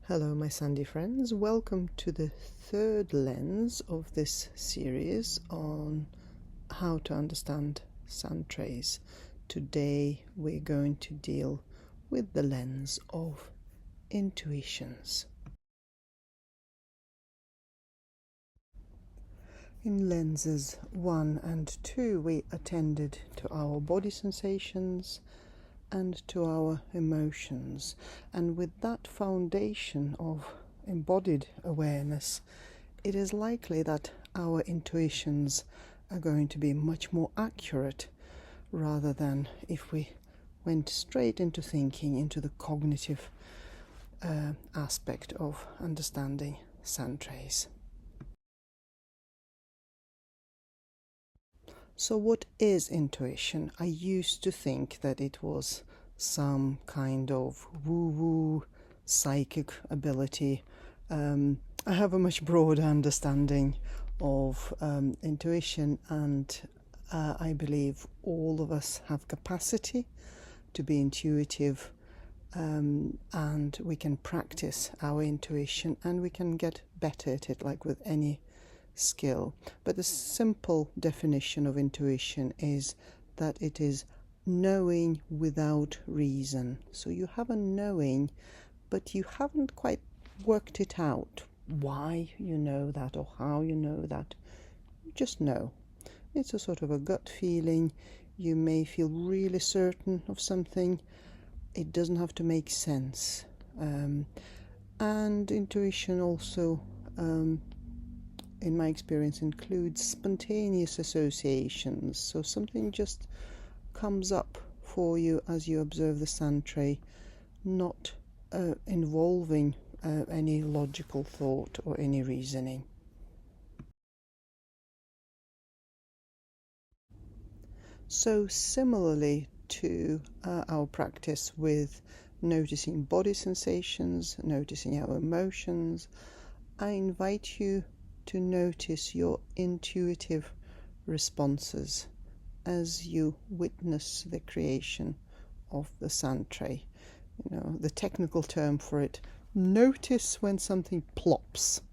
Hello my sandy friends, welcome to the third lens of this series on how to understand sand trays. Today we're going to deal with the lens of intuitions. In lenses 1 and 2 we attended to our body sensations and to our emotions, and with that foundation of embodied awareness, it is likely that our intuitions are going to be much more accurate rather than if we went straight into thinking, into the cognitive aspect of understanding sand trays. So what is intuition? I used to think that it was some kind of woo-woo psychic ability. I have a much broader understanding of intuition, and I believe all of us have capacity to be intuitive, and we can practice our intuition and we can get better at it, like with any skill. But the simple definition of intuition is that it is knowing without reason. So you have a knowing, but you haven't quite worked it out why you know that or how you know that. You just know. It's a sort of a gut feeling. You may feel really certain of something. It doesn't have to make sense. And intuition also, in my experience, includes spontaneous associations. So something just comes up for you as you observe the sand tray, not involving any logical thought or any reasoning. So similarly to our practice with noticing body sensations, noticing our emotions, I invite you to notice your intuitive responses as you witness the creation of the sand tray. You know, the technical term for it, notice when something plops.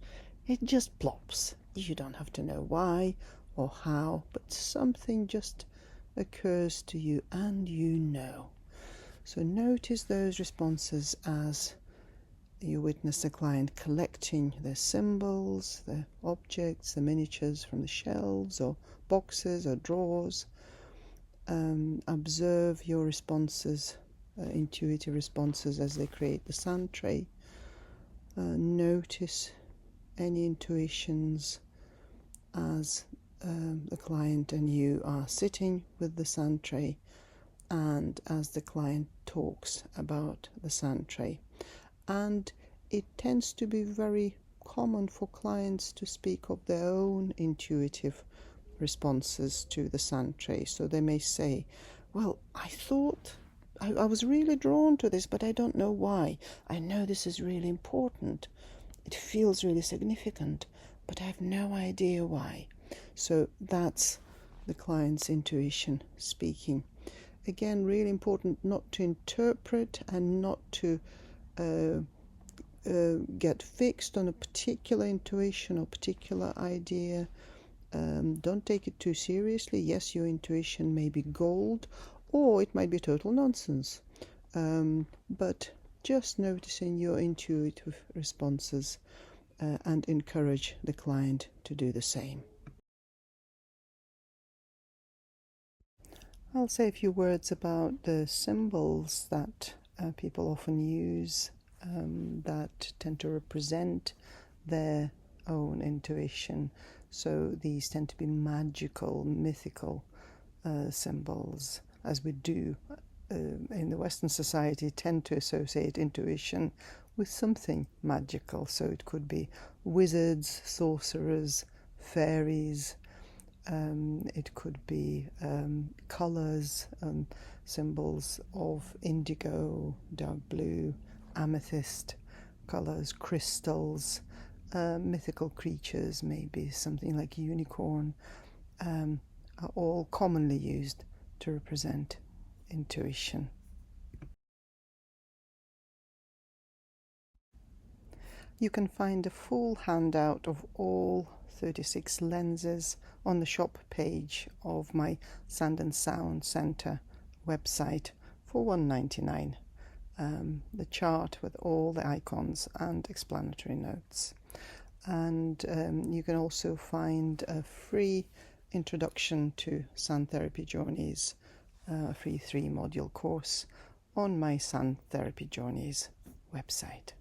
It just plops. You don't have to know why or how, but something just occurs to you and you know. So notice those responses as you witness the client collecting their symbols, the objects, the miniatures from the shelves or boxes or drawers. Observe your responses, intuitive responses as they create the sand tray. Notice any intuitions as the client and you are sitting with the sand tray, and as the client talks about the sand tray. And it tends to be very common for clients to speak of their own intuitive responses to the sand tray. So they may say, well, I thought I was really drawn to this, but I don't know why. I know this is really important. It feels really significant, but I have no idea why. So that's the client's intuition speaking. Again, really important not to interpret and not to get fixed on a particular intuition or particular idea. Don't take it too seriously. Yes, your intuition may be gold, or it might be total nonsense. But just noticing your intuitive responses and encourage the client to do the same. I'll say a few words about the symbols that people often use that tend to represent their own intuition. So these tend to be magical, mythical symbols, as we do in the Western society tend to associate intuition with something magical. So it could be wizards, sorcerers, fairies. It could be colours, symbols of indigo, dark blue, amethyst colours, crystals, mythical creatures, maybe something like unicorn, are all commonly used to represent intuition. You can find a full handout of all 36 lenses on the shop page of my Sand and Sound Centre website for $1.99. The chart with all the icons and explanatory notes. And you can also find a free introduction to Sand Therapy Journeys, a free 3-module course on my Sand Therapy Journeys website.